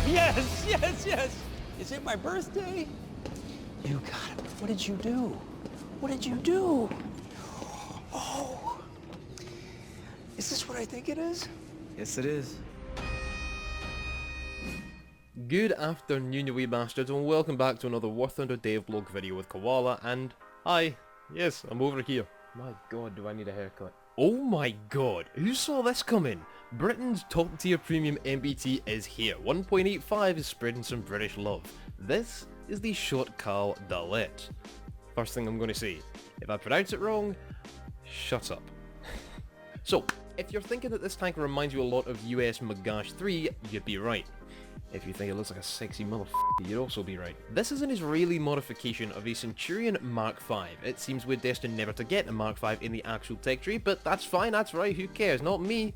Yes, yes, yes. Is it my birthday? You got it. What did you do? What did you do? Oh, is this what I think it is? Yes, it is. Good afternoon, you wee bastards, and welcome back to another War Thunder Dave vlog video with Koala, and hi, yes, I'm over here. My god, do I need a haircut. Oh my god, who saw this coming? Britain's top tier premium MBT is here. 1.85 is spreading some British love. This is the Sho't Kal Dalet. First thing I'm going to say, if I pronounce it wrong, shut up. So, if you're thinking that this tank reminds you a lot of US Magash 3, you'd be right. If you think it looks like a sexy motherfucker, you'd also be right. This is an Israeli modification of a Centurion Mark V. It seems we're destined never to get a Mark V in the actual tech tree, but that's fine, that's right, who cares, not me.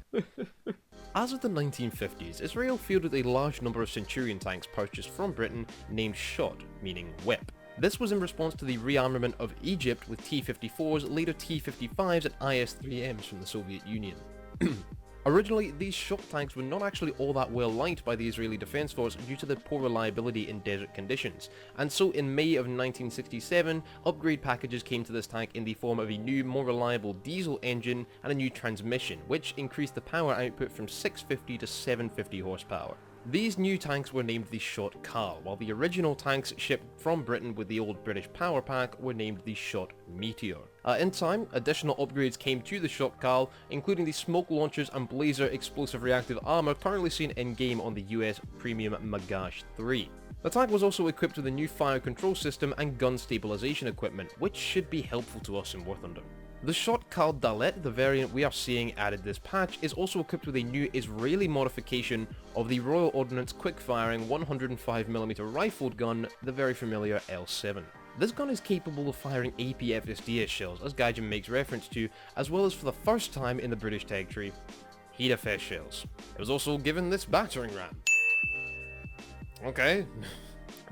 As of the 1950s, Israel fielded a large number of Centurion tanks purchased from Britain named Sho't, meaning whip. This was in response to the rearmament of Egypt with T-54s, later T-55s and IS-3Ms from the Soviet Union. Originally, these Sho't tanks were not actually all that well liked by the Israeli Defense Force due to their poor reliability in desert conditions, and so in May of 1967, upgrade packages came to this tank in the form of a new, more reliable diesel engine and a new transmission, which increased the power output from 650 to 750 horsepower. These new tanks were named the Sho't Kal, while the original tanks shipped from Britain with the old British power pack were named the Sho't Meteor. In time, additional upgrades came to the Sho't Kal, including the smoke launchers and blazer explosive reactive armor currently seen in-game on the US premium Magash 3. The tank was also equipped with a new fire control system and gun stabilization equipment, which should be helpful to us in War Thunder. The Sho't Kal Dalet, the variant we are seeing added this patch, is also equipped with a new Israeli modification of the Royal Ordnance quick-firing 105mm rifled gun, the very familiar L7. This gun is capable of firing APFSDS shells, as Gaijin makes reference to, as well as for the first time in the British tech tree, heat effect shells. It was also given this battering ram. Okay.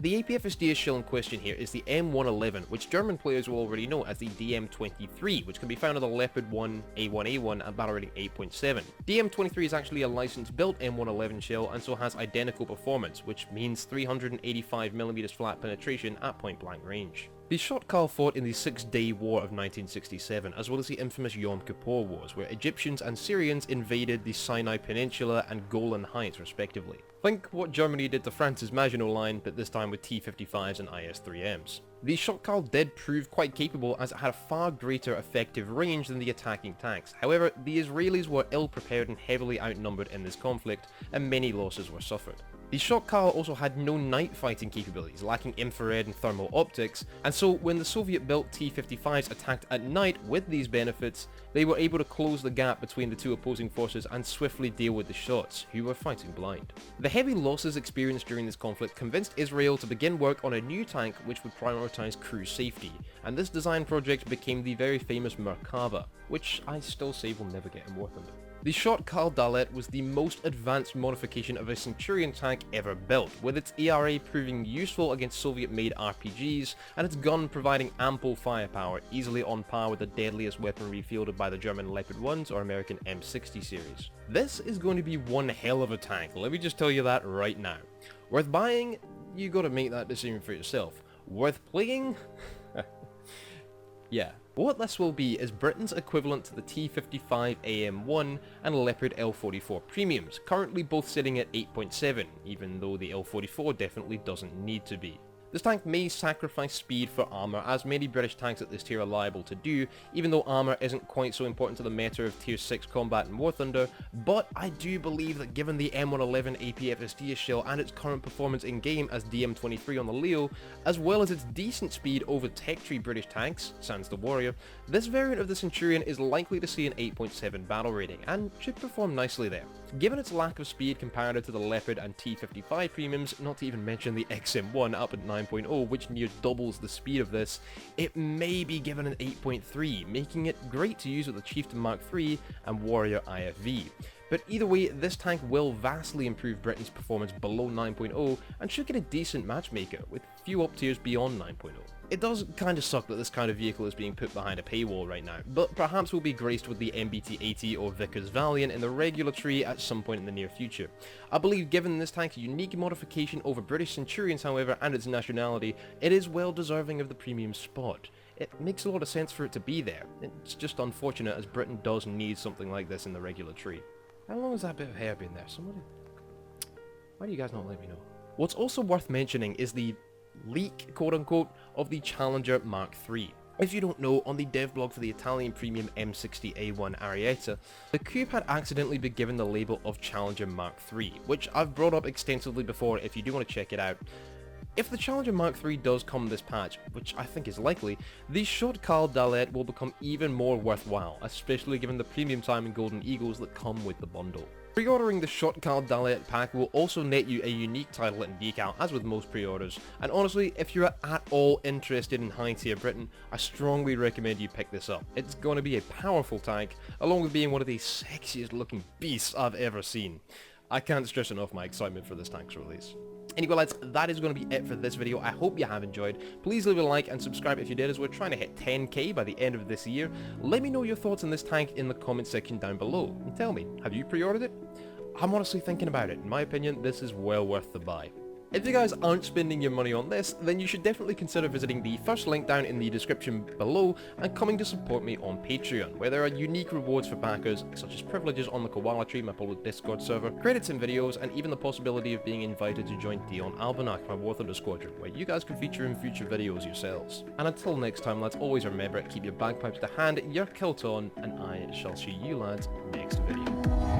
The APFSDS shell in question here is the M111, which German players will already know as the DM23, which can be found on the Leopard 1, A1A1 and battle rating 8.7. DM23 is actually a licensed built M111 shell and so has identical performance, which means 385mm flat penetration at point blank range. The Sho't Kal fought in the Six-Day War of 1967, as well as the infamous Yom Kippur Wars, where Egyptians and Syrians invaded the Sinai Peninsula and Golan Heights respectively. Think what Germany did to France's Maginot Line, but this time with T-55s and IS-3Ms. The Sho't Kal did prove quite capable as it had a far greater effective range than the attacking tanks. However, the Israelis were ill prepared and heavily outnumbered in this conflict, and many losses were suffered. The Sho't Kal also had no night fighting capabilities, lacking infrared and thermal optics, and so when the Soviet-built T-55s attacked at night with these benefits, they were able to close the gap between the two opposing forces and swiftly deal with the Shots, who were fighting blind. The heavy losses experienced during this conflict convinced Israel to begin work on a new tank which would prioritize crew safety, and this design project became the very famous Merkava, which I still say will never get in War Thunder. The Sho't Kal Dalet was the most advanced modification of a Centurion tank ever built, with its ERA proving useful against Soviet-made RPGs, and its gun providing ample firepower, easily on par with the deadliest weaponry fielded by the German Leopard 1s or American M60 series. This is going to be one hell of a tank, let me just tell you that right now. Worth buying? You gotta make that decision for yourself. Worth playing? Yeah. What this will be is Britain's equivalent to the T-55 AM1 and Leopard L44 premiums, currently both sitting at 8.7, even though the L44 definitely doesn't need to be. This tank may sacrifice speed for armour, as many British tanks at this tier are liable to do, even though armour isn't quite so important to the meta of tier 6 combat in War Thunder, but I do believe that given the M111 APFSDS shell and its current performance in-game as DM23 on the Leo, as well as its decent speed over tech tree British tanks, sans the Warrior, this variant of the Centurion is likely to see an 8.7 battle rating, and should perform nicely there. Given its lack of speed comparative to the Leopard and T-55 premiums, not to even mention the XM1 up at 9.0, which near doubles the speed of this, it may be given an 8.3, making it great to use with the Chieftain Mark III and Warrior IFV. But either way, this tank will vastly improve Britain's performance below 9.0 and should get a decent matchmaker, with few up tiers beyond 9.0. It does kind of suck that this kind of vehicle is being put behind a paywall right now, but perhaps we'll be graced with the MBT 80 or Vickers Valiant in the regular tree at some point in the near future. I believe given this tank's unique modification over British Centurions however and its nationality, it is well deserving of the premium spot. It makes a lot of sense for it to be there. It's just unfortunate as Britain does need something like this in the regular tree. How long has that bit of hair been there? Somebody... Why do you guys not let me know? What's also worth mentioning is the leak, quote-unquote, of the Challenger Mark III. If you don't know, on the dev blog for the Italian premium M60A1 Arietta, the coupe had accidentally been given the label of Challenger Mark III, which I've brought up extensively before if you do want to check it out. If the Challenger Mark III does come this patch, which I think is likely, the Sho't Kal Dalet will become even more worthwhile, especially given the premium time and golden eagles that come with the bundle. Pre-ordering the Sho't Kal Dalet pack will also net you a unique title and decal, as with most pre-orders, and honestly, if you're at all interested in high-tier Britain, I strongly recommend you pick this up. It's going to be a powerful tank, along with being one of the sexiest looking beasts I've ever seen. I can't stress enough my excitement for this tank's release. Anyway lads, that is going to be it for this video. I hope you have enjoyed. Please leave a like and subscribe if you did, as we're trying to hit 10k by the end of this year. Let me know your thoughts on this tank in the comment section down below. And tell me, have you pre-ordered it? I'm honestly thinking about it. In my opinion, this is well worth the buy. If you guys aren't spending your money on this, then you should definitely consider visiting the first link down in the description below and coming to support me on Patreon, where there are unique rewards for backers, such as privileges on the Koala Tree, my public Discord server, credits in videos, and even the possibility of being invited to join Dion Albanach, my War Thunder Squadron, where you guys can feature in future videos yourselves. And until next time lads, always remember, keep your bagpipes to hand, your kilt on, and I shall see you lads next video.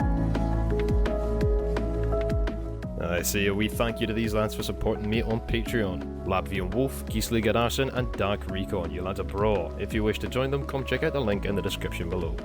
I say a wee thank you to these lads for supporting me on Patreon. Labvian Wolf, Gisli Arson and Dark Recon. You lads are bra. If you wish to join them, come check out the link in the description below.